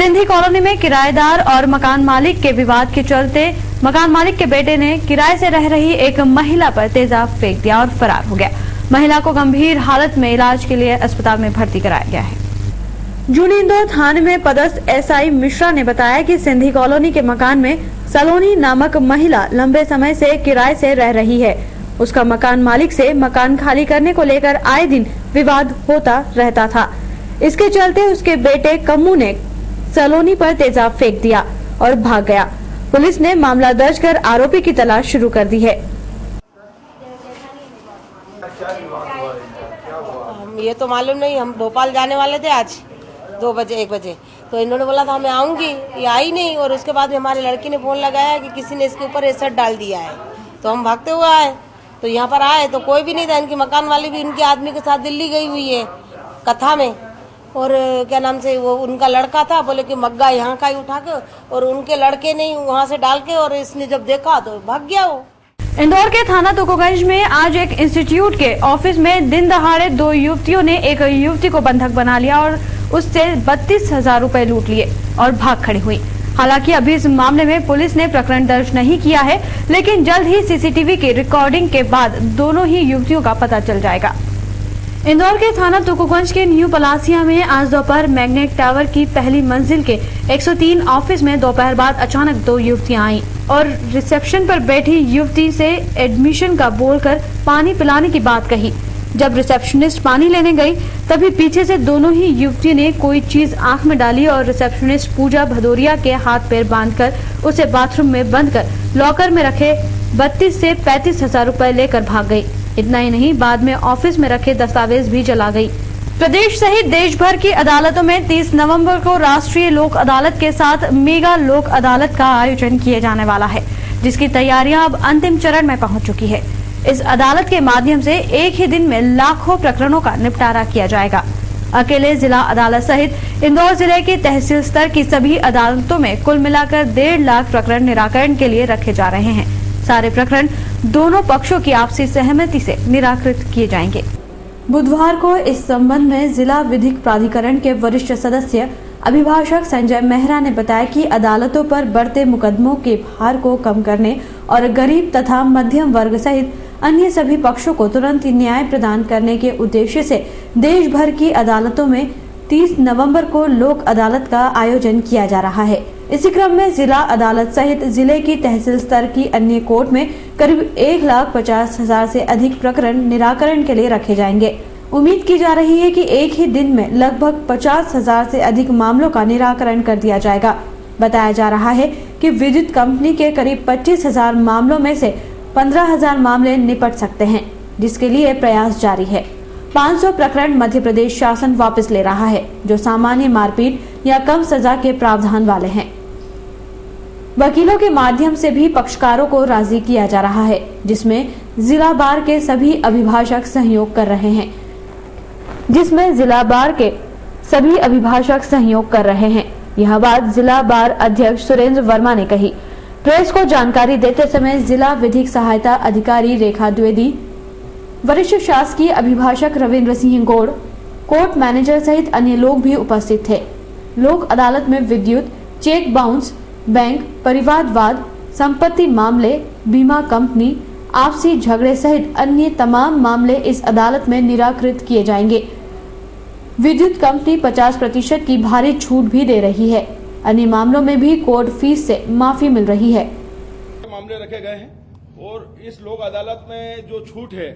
Sindhi colony में किराएदार और मकान मालिक के विवाद के चलते मकान मालिक के बेटे ने किराए से रह रही एक महिला पर तेजाब फेंक दिया और फरार हो गया। महिला को गंभीर हालत में इलाज के लिए अस्पताल में भर्ती कराया गया है। जूनी इंदौर थाने में पदस्थ एसआई मिश्रा ने बताया कि सिंधी कॉलोनी के मकान में सलोनी नामक महिला लंबे समय से किराए से रह रही है। उसका मकान मालिक से मकान खाली करने को लेकर आए दिन विवाद होता रहता था। इसके चलते उसके बेटे कम्मू ने सलोनी पर तेजाब फेंक दिया और भाग गया। पुलिस ने मामला दर्ज कर आरोपी की तलाश शुरू कर दी है। ये तो मालूम नहीं, हम भोपाल जाने वाले थे आज 2 बजे 1 बजे, तो इन्होंने बोला था मैं आऊंगी, ये आई नहीं। और उसके बाद हमारे लड़की ने फोन लगाया कि किसी ने इसके ऊपर एसिड डाल दिया है, तो हम भागते हुए आए। तो यहाँ पर आए तो कोई भी नहीं था। इनकी मकान वाली भी उनके आदमी के साथ दिल्ली गई हुई है कथा में, और क्या नाम से वो उनका लड़का था, बोले कि मग्गा यहाँ का ही उठा के, और उनके लड़के ने वहाँ से डाल के, और इसने जब देखा तो भाग गया वो। इंदौर के थाना तुकोगंज में आज एक इंस्टीट्यूट के ऑफिस में दिन दहाड़े 2 युवतियों ने एक युवती को बंधक बना लिया और उससे 32,000 रुपए लूट लिए और भाग खड़ी हुई। हालांकि अभी इस मामले में पुलिस ने प्रकरण दर्ज नहीं किया है, लेकिन जल्द ही सीसीटीवी की रिकॉर्डिंग के बाद दोनों ही युवतियों का पता चल जाएगा। इंदौर के थाना तुकोगंज के न्यू पलासिया में आज दोपहर मैग्नेट टावर की पहली मंजिल के 103 ऑफिस में दोपहर बाद अचानक 2 युवतियां आईं और रिसेप्शन पर बैठी युवती से एडमिशन का बोलकर पानी पिलाने की बात कही। जब रिसेप्शनिस्ट पानी लेने गई तभी पीछे से दोनों ही युवती ने कोई चीज आंख में डाली और रिसेप्शनिस्ट पूजा भदौरिया के हाथ पैर बांधकर उसे बाथरूम में बंद कर लॉकर में रखे 32 से 35,000 रुपए लेकर भाग गई। इतना ही नहीं, बाद में ऑफिस में रखे दस्तावेज भी जला गई। प्रदेश सहित देश भर की अदालतों में 30 नवंबर को राष्ट्रीय लोक अदालत के साथ मेगा लोक अदालत का आयोजन किए जाने वाला है, जिसकी तैयारियां अब अंतिम चरण में पहुंच चुकी है। इस अदालत के माध्यम से एक ही दिन में लाखों प्रकरणों का निपटारा किया जाएगा। अकेले जिला अदालत सहित इंदौर जिले की तहसील स्तर की सभी अदालतों में कुल मिलाकर 1.5 लाख प्रकरण निराकरण के लिए रखे जा रहे हैं। सारे प्रकरण दोनों पक्षों की आपसी सहमति से निराकृत किए जाएंगे। बुधवार को इस संबंध में जिला विधिक प्राधिकरण के वरिष्ठ सदस्य अभिभाषक संजय मेहरा ने बताया कि अदालतों पर बढ़ते मुकदमों के भार को कम करने और गरीब तथा मध्यम वर्ग सहित अन्य सभी पक्षों को तुरंत न्याय प्रदान करने के उद्देश्य से देश भर की अदालतों में 30 नवंबर को लोक अदालत का आयोजन किया जा रहा है। इसी क्रम में जिला अदालत सहित जिले की तहसील स्तर की अन्य कोर्ट में करीब 1,50,000 से अधिक प्रकरण निराकरण के लिए रखे जाएंगे। उम्मीद की जा रही है कि एक ही दिन में लगभग 50,000 से अधिक मामलों का निराकरण कर दिया जाएगा। बताया जा रहा है कि विद्युत कंपनी के करीब 25,000 मामलों में से 15,000 मामले निपट सकते हैं, जिसके लिए प्रयास जारी है। 500 प्रकरण मध्य प्रदेश शासन वापस ले रहा है, जो सामान्य मारपीट या कम सजा के प्रावधान वाले हैं। वकीलों के माध्यम से भी पक्षकारों को राजी किया जा रहा है, जिसमें जिला बार के सभी अभिभाषक सहयोग कर रहे हैं। यह बात जिला बार अध्यक्ष सुरेंद्र वर्मा ने कही। प्रेस को जानकारी देते समय जिला विधिक सहायता अधिकारी रेखा द्विवेदी, वरिष्ठ शासकीय अभिभाषक रविंद्र सिंह गौड़, कोर्ट मैनेजर सहित अन्य लोग भी उपस्थित थे। लोक अदालत में विद्युत, चेक बाउंस, बैंक, परिवारवाद, संपत्ति मामले, बीमा कंपनी, आपसी झगड़े सहित अन्य तमाम मामले इस अदालत में निराकृत किए जाएंगे। विद्युत कंपनी 50% की भारी छूट भी दे रही है। अन्य मामलों में भी कोर्ट फीस से माफी मिल रही है। मामले रखे गए हैं और इस लोक अदालत में जो छूट है,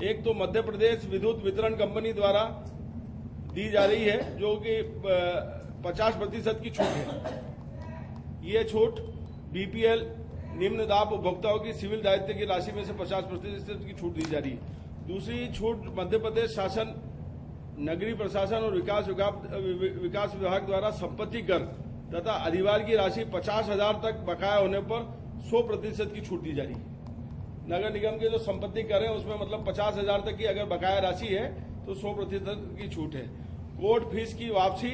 एक तो मध्य प्रदेश विद्युत वितरण कंपनी द्वारा दी जा रही है, जो कि 50% की छूट है। ये छूट बीपीएल निम्न दाब उपभोक्ताओं की सिविल दायित्व की राशि में से 50% की छूट दी जा रही है। दूसरी छूट मध्य प्रदेश शासन, नगरीय प्रशासन और विकास विभाग द्वारा संपत्ति कर तथा अधिभार की राशि 50,000 तक बकाया होने पर 100% की छूट दी जा रही है। नगर निगम के जो संपत्ति कर है उसमें मतलब 50,000 तक की अगर बकाया राशि है तो 100% की छूट है। कोर्ट फीस की वापसी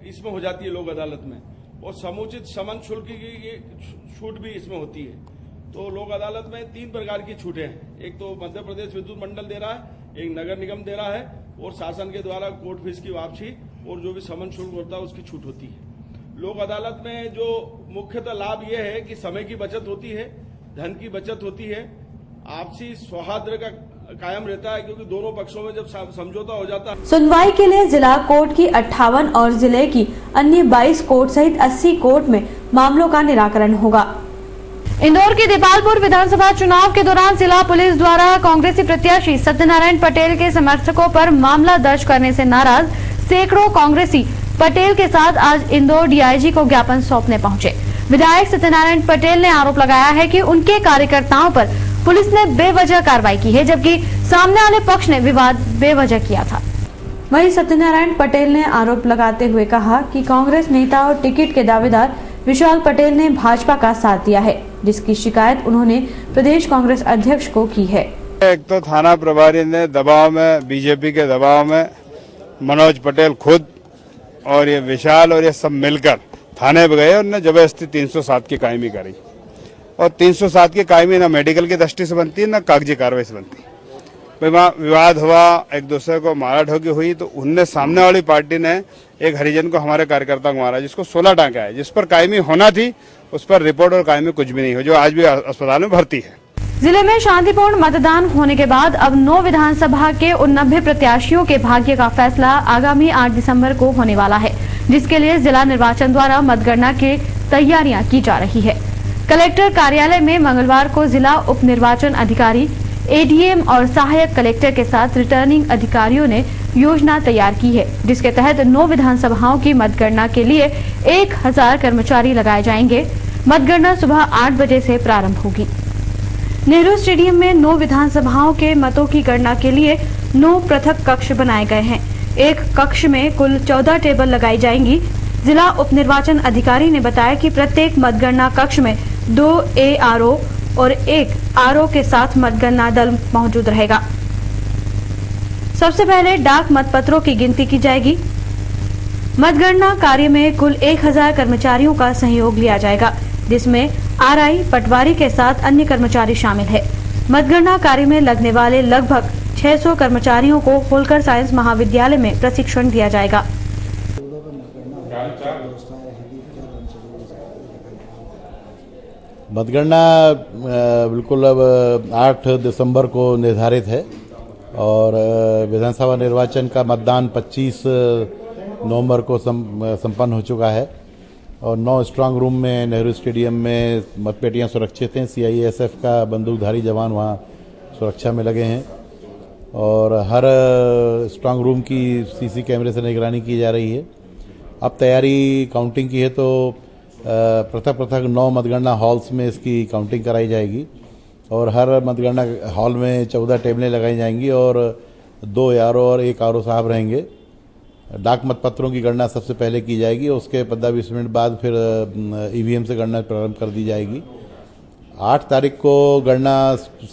इसमें हो जाती है लोक अदालत में, और समुचित समन शुल्क की छूट भी इसमें होती है। तो लोक अदालत में 3 प्रकार की छूटें हैं। एक तो मध्य प्रदेश विद्युत मंडल दे रहा है, एक नगर निगम दे रहा है, और शासन के द्वारा कोर्ट फीस की वापसी और जो भी समन शुल्क होता है उसकी छूट होती है। लोक अदालत में जो मुख्यतः लाभ यह है कि समय की बचत होती है, धन की बचत होती है, आपसी सौहार्द का कायम रहता है, क्योंकि दोनों पक्षों में जब समझौता हो जाता है। सुनवाई के लिए जिला कोर्ट की 58 और जिले की अन्य 22 कोर्ट सहित 80 कोर्ट में मामलों का निराकरण होगा। इंदौर के दीपालपुर विधानसभा चुनाव के दौरान जिला पुलिस द्वारा कांग्रेसी प्रत्याशी सत्यनारायण पटेल के समर्थकों पर मामला दर्ज करने से नाराज सैकड़ों कांग्रेसी पटेल के साथ आज इंदौर डीआईजी को ज्ञापन सौंपने पहुंचे। विधायक सत्यनारायण पटेल ने आरोप लगाया है कि उनके कार्यकर्ताओं पर पुलिस ने बेवजह कार्रवाई की है, जबकि सामने वाले पक्ष ने विवाद बेवजह किया था। वहीं सत्यनारायण पटेल ने आरोप लगाते हुए कहा कि कांग्रेस नेता और टिकट के दावेदार विशाल पटेल ने भाजपा का साथ दिया है, जिसकी शिकायत उन्होंने प्रदेश कांग्रेस अध्यक्ष को की है। एक तो थाना प्रभारी ने दबाव में, बीजेपी के दबाव में मनोज पटेल खुद और ये विशाल और ये सब मिलकर थाने पे गए और ने जबरदस्ती 307 की कायमी करी। और 307 की कायमी ना मेडिकल की दृष्टि से बनती है, ना कागजी कार्रवाई से बनती है। विवाद हुआ, एक दूसरे को मारा ठोकी हुई, तो उनने सामने वाली पार्टी ने एक हरिजन को, हमारे कार्यकर्ता को मारा, जिसको 16 टांके आए। जिस पर कायमी होना थी उस पर रिपोर्ट और कायमी कुछ भी नहीं हो, जो आज भी अस्पताल में भर्ती है। जिले में शांतिपूर्ण मतदान होने के बाद अब 9 विधानसभा के 89 प्रत्याशियों के भाग्य का फैसला आगामी 8 दिसंबर को होने वाला है, जिसके लिए जिला निर्वाचन द्वारा मतगणना की तैयारियां की जा रही है। कलेक्टर कार्यालय में मंगलवार को जिला उप निर्वाचन अधिकारी, एडीएम और सहायक कलेक्टर के साथ रिटर्निंग अधिकारियों ने योजना तैयार की है, जिसके तहत 9 विधानसभाओं की मतगणना के लिए 1000 कर्मचारी लगाए जाएंगे। मतगणना सुबह 8 बजे से प्रारंभ होगी। नेहरू स्टेडियम में 9 विधानसभाओं के मतों की गणना के लिए 9 पृथक कक्ष बनाए गए हैं। एक कक्ष में कुल 14 टेबल लगाई जाएंगी। जिला उप निर्वाचन अधिकारी ने बताया कि प्रत्येक मतगणना कक्ष में 2 ARO और 1 RO के साथ मतगणना दल मौजूद रहेगा। सबसे पहले डाक मतपत्रों की गिनती की जाएगी। मतगणना कार्य में कुल 1000 कर्मचारियों का सहयोग लिया जाएगा, जिसमें RI, पटवारी के साथ अन्य कर्मचारी शामिल है। मतगणना कार्य में लगने वाले लगभग 600 कर्मचारियों को होलकर साइंस महाविद्यालय में प्रशिक्षण दिया जाएगा। मतगणना बिल्कुल अब 8 दिसंबर को निर्धारित है और विधानसभा निर्वाचन का मतदान 25 नवंबर को संपन्न हो चुका है और 9 स्ट्रांग रूम में नेहरू स्टेडियम में मतपेटियां सुरक्षित हैं। CISF का बंदूकधारी जवान वहां सुरक्षा में लगे हैं और हर स्ट्रांग रूम की CC कैमरे से निगरानी की जा रही है। अब तैयारी काउंटिंग की है तो पृथक पृथक 9 मतगणना हॉल्स में इसकी काउंटिंग कराई जाएगी और हर मतगणना हॉल में 14 टेबलें लगाई जाएंगी और 2 ARO और 1 RO साहब रहेंगे। डाक मतपत्रों की गणना सबसे पहले की जाएगी, उसके 15-20 मिनट बाद फिर EVM से गणना प्रारंभ कर दी जाएगी। 8 तारीख को गणना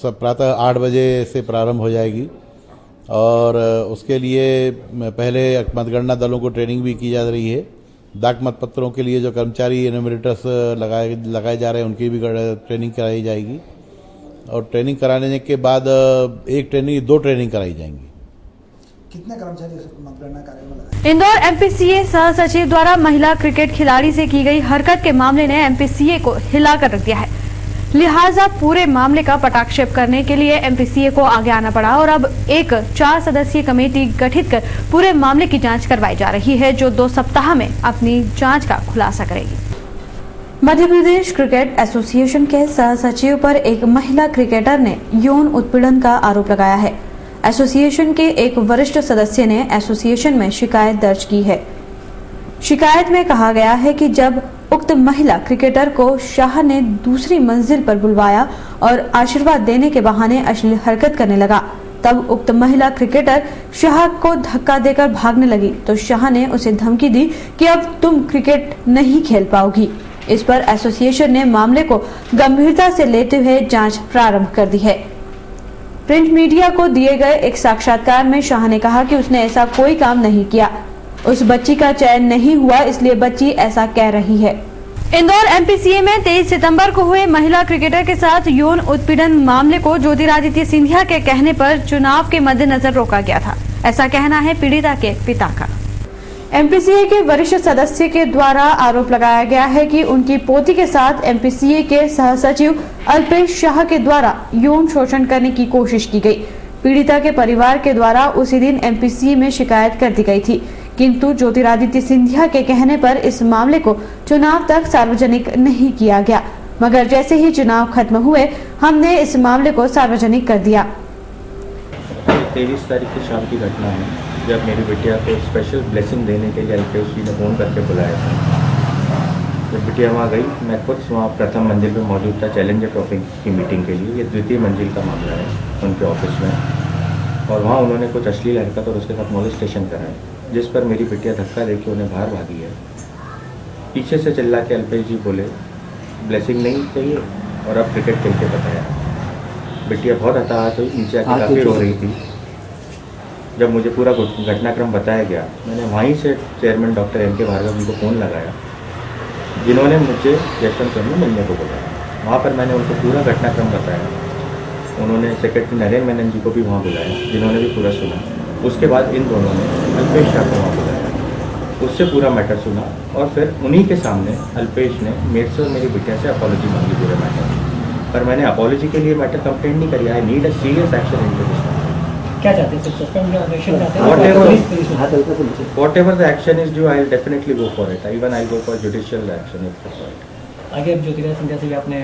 प्रातः 8 बजे से प्रारंभ हो जाएगी और उसके लिए पहले मतगणना दलों को ट्रेनिंग भी की जा रही है। डाक मतपत्रों के लिए जो कर्मचारी एनुमरेटर्स लगाए जा रहे हैं उनकी भी ट्रेनिंग कराई जाएगी और ट्रेनिंग कराने के बाद 2 ट्रेनिंग कराई जाएंगी। कितने कर्मचारी मतगणना कार्य में लगाए? इंदौर MPCA सह सचिव द्वारा महिला क्रिकेट खिलाड़ी से की गई हरकत के मामले ने MPCA को हिलाकर रख दिया है। लिहाजा पूरे मामले का पटाक्षेप करने के लिए MPCA को आगे आना पड़ा और अब एक 4 सदस्यीय कमेटी गठित कर पूरे मामले की जांच करवाई जा रही है, जो 2 सप्ताह में अपनी जांच का खुलासा करेगी। मध्य प्रदेश क्रिकेट एसोसिएशन के सह सचिव पर एक महिला क्रिकेटर ने यौन उत्पीड़न का आरोप लगाया है। एसोसिएशन के एक वरिष्ठ सदस्य ने एसोसिएशन में शिकायत दर्ज की है। शिकायत में कहा गया है कि जब उक्त महिला क्रिकेटर को शाह ने दूसरी मंजिल पर बुलवाया और आशीर्वाद देने के बहाने अश्लील हरकत करने लगा, तब उक्त महिला क्रिकेटर शाह को धक्का देकर भागने लगी तो शाह ने उसे धमकी दी कि अब तुम क्रिकेट नहीं खेल पाओगी। इस पर एसोसिएशन ने मामले को गंभीरता से लेते हुए जांच प्रारंभ कर दी है। प्रिंट मीडिया को दिए गए एक साक्षात्कार में शाह ने कहा कि उसने ऐसा कोई काम नहीं किया, उस बच्ची का चयन नहीं हुआ इसलिए बच्ची ऐसा कह रही है। इंदौर MPCA में 23 सितंबर को हुए महिला क्रिकेटर के साथ यौन उत्पीड़न मामले को ज्योतिरादित्य सिंधिया के कहने पर चुनाव के मद्देनजर रोका गया था, ऐसा कहना है पीड़िता के पिता का। एमपीसीए के वरिष्ठ सदस्य के द्वारा आरोप लगाया गया है कि उनकी पोती के साथ एमपीसीए के सह सचिव अल्पेश शाह के द्वारा यौन शोषण करने की कोशिश की गई। पीड़िता के परिवार के द्वारा उसी दिन एमपीसीए में शिकायत कर दी गई थी, किंतु ज्योतिरादित्य सिंधिया के कहने पर इस मामले को चुनाव तक सार्वजनिक नहीं किया गया, मगर जैसे ही चुनाव खत्म हुए हमने इस मामले को सार्वजनिक कर दिया। 23 तारीख की शाम की घटना है, जब मेरी बिटिया को स्पेशल ब्लेसिंग देने के लिए अल्पेश जी ने फ़ोन करके बुलाया था। जब बिटिया वहाँ गई, मैं खुद वहाँ प्रथम मंजिल पर मौजूद था चैलेंजर ट्रॉफी की मीटिंग के लिए। ये द्वितीय मंजिल का मामला है उनके ऑफिस में, और वहाँ उन्होंने कुछ अश्लील हरकत और उसके साथ मोलेस्टेशन करा है, जिस पर मेरी बिटिया धक्का देके उन्हें बाहर भागी है। पीछे से चिल्ला के अल्पेश जी बोले ब्लेसिंग नहीं चाहिए और अब क्रिकेट खेल के बताया। बिटिया बहुत हताहत हुई, नीचे आके काफ़ी रो रही थी। जब मुझे पूरा घटनाक्रम बताया गया, मैंने वहीं से चेयरमैन डॉक्टर एम.के. भार्गव जी को फ़ोन लगाया, जिन्होंने मुझे यशवंतपुर में मिलने को बोला। वहाँ पर मैंने उनको पूरा घटनाक्रम बताया। उन्होंने सेक्रेटरी नरेंद्र मेनन जी को भी वहाँ बुलाया, जिन्होंने भी पूरा सुना। उसके बाद इन दोनों ने अल्पेश शाह को वहाँ बुलाया, उससे पूरा मैटर सुना, और फिर उन्हीं के सामने अल्पेश ने मेरे से और मेरी बिटिया से अपॉलॉजी मांगी पूरे मैटर पर। मैंने अपॉलॉजी के लिए मैटर कंप्लेंट नहीं करी। I need a serious action in this. क्या चाहते हैं? सस्पेंड एक्शन चाहते हैं? Whatever the action is due, I will definitely go for it. Even I go for judicial action if required. आगे अब ज्योतिरादित्य सिंधिया से भी आपने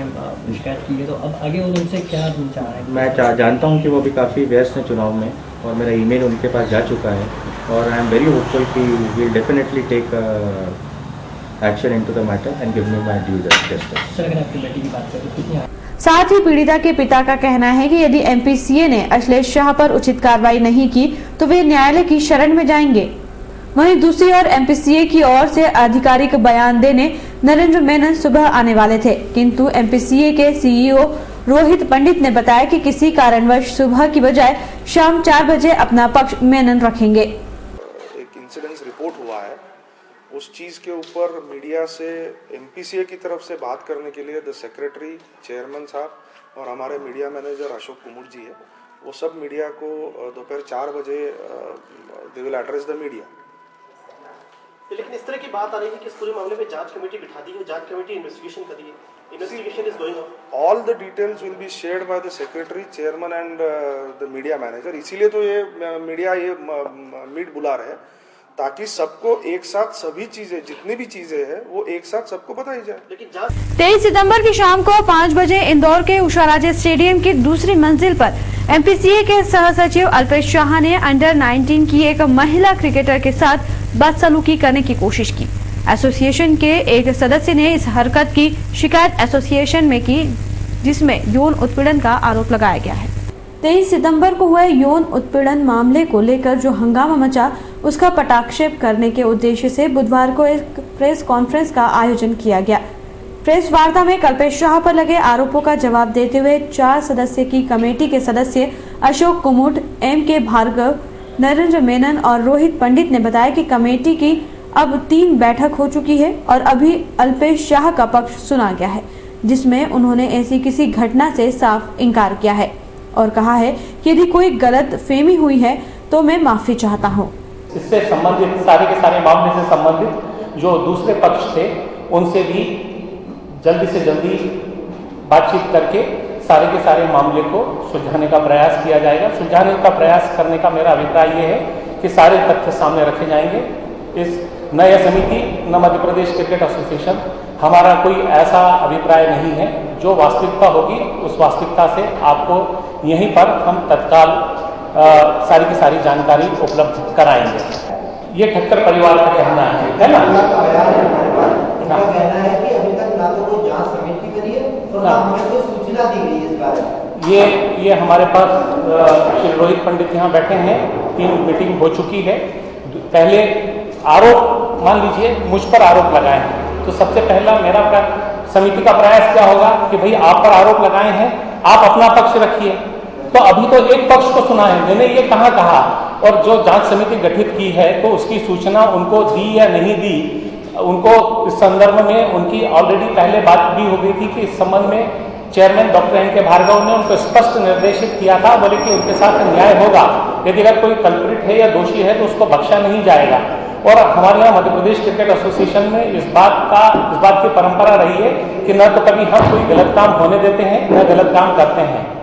शिकायत की है, तो अब आगे वो उनसे क्या चाह रहे हैं? मैं जानता हूं कि वो भी काफ़ी व्यस्त हैं चुनाव में, और मेरा ईमेल उनके पास जा चुका है, और आई एम वेरी होपफुल कि we will definitely take action into the matter and give me my due justice. Sir, अगर आपकी बेटी की बात करें तो कितनी? साथ ही पीड़िता के पिता का कहना है कि यदि एमपीसीए ने अश्लेष शाह पर उचित कार्रवाई नहीं की तो वे न्यायालय की शरण में जाएंगे। वहीं दूसरी ओर एमपीसीए की ओर से आधिकारिक बयान देने नरेंद्र मेनन सुबह आने वाले थे, किंतु एमपीसीए के सीईओ रोहित पंडित ने बताया कि किसी कारणवश सुबह की बजाय शाम 4 बजे अपना पक्ष मेनन रखेंगे। एक इंसिडेंस रिपोर्ट हुआ है, उस चीज़ के ऊपर मीडिया से एमपीसीए की तरफ से बात करने के लिए द सेक्रेटरी, चेयरमैन साहब और हमारे मीडिया मैनेजर अशोक कुमार जी है, वो सब मीडिया को दोपहर 4 बजे they will address the media. लेकिन इस तरह की बात आ रही है कि इस पूरे मामले में जांच कमेटी बिठा दी है, जांच कमेटी इन्वेस्टिगेशन कर रही है, investigation is going on. All the details will be shared by the secretary, chairman and the media manager. इसीलिए तो ये मीडिया ये मीट बुला रहे हैं, ताकि सबको एक साथ सभी चीजें, जितनी भी चीजें हैं वो एक साथ सबको बताई जाए। लेकिन 23 सितंबर की शाम को 5 बजे इंदौर के उषा राजे स्टेडियम की दूसरी मंजिल पर एमपीसीए के सह सचिव अल्पेश शाह ने अंडर 19 की एक महिला क्रिकेटर के साथ बदसलूकी करने की कोशिश की। एसोसिएशन के एक सदस्य ने इस हरकत की शिकायत एसोसिएशन में की, जिसमें यौन उत्पीड़न का आरोप लगाया गया है। 23 सितंबर को हुए यौन उत्पीड़न मामले को लेकर जो हंगामा मचा, उसका पटाक्षेप करने के उद्देश्य से बुधवार को एक प्रेस कॉन्फ्रेंस का आयोजन किया गया। प्रेस वार्ता में अल्पेश शाह पर लगे आरोपों का जवाब देते हुए 4 सदस्य की कमेटी के सदस्य अशोक कुमुट, एम.के. भार्गव, नरेंद्र मेनन और रोहित पंडित ने बताया कि कमेटी की अब 3 बैठक हो चुकी है और अभी अल्पेश शाह का पक्ष सुना गया है, जिसमें उन्होंने ऐसी किसी घटना से साफ इनकार किया है और कहा है कि यदि कोई गलत फहमी हुई है तो मैं माफी चाहता हूं। इससे संबंधित सारे के सारे मामले से संबंधित जो दूसरे पक्ष थे, उनसे भी जल्दी से जल्दी बातचीत करके सारे के सारे मामले को सुलझाने का प्रयास किया जाएगा। सुलझाने का प्रयास करने का मेरा अभिप्राय ये है कि सारे तथ्य सामने रखे जाएंगे। इस नया समिति न मध्य प्रदेश क्रिकेट एसोसिएशन, हमारा कोई ऐसा अभिप्राय नहीं है। जो वास्तविकता होगी उस वास्तविकता से आपको यहीं पर हम तत्काल सारी की सारी जानकारी उपलब्ध कराएंगे। ये ठक्कर परिवार का कहना है ना? कहना है कि अभी तक ना तो कोई जांच कमेटी करी है और ना हमें कोई सूचना दी गई है इस बारे में। ये हमारे पास श्री रोहित पंडित यहाँ बैठे हैं, 3 मीटिंग हो चुकी है। पहले आरोप, मान लीजिए मुझ पर आरोप लगाए हैं, तो सबसे पहला मेरा समिति का प्रयास क्या होगा कि भाई आप पर आरोप लगाए हैं, आप अपना पक्ष रखिए। तो अभी तो एक पक्ष को सुना है, मैंने ये कहा और जो जांच समिति गठित की है तो उसकी सूचना उनको दी या नहीं दी, उनको इस संदर्भ में उनकी ऑलरेडी पहले बात भी हो गई थी कि इस संबंध में चेयरमैन डॉक्टर एम.के. भार्गव ने उनको स्पष्ट निर्देशित किया था, बोले कि उनके साथ न्याय होगा, यदि अगर कोई कल्प्रिट है या दोषी है तो उसको बख्शा नहीं जाएगा। और हमारे यहाँ मध्य प्रदेश क्रिकेट एसोसिएशन में इस बात की परंपरा रही है कि न तो कभी हम कोई गलत काम होने देते हैं न गलत काम करते हैं।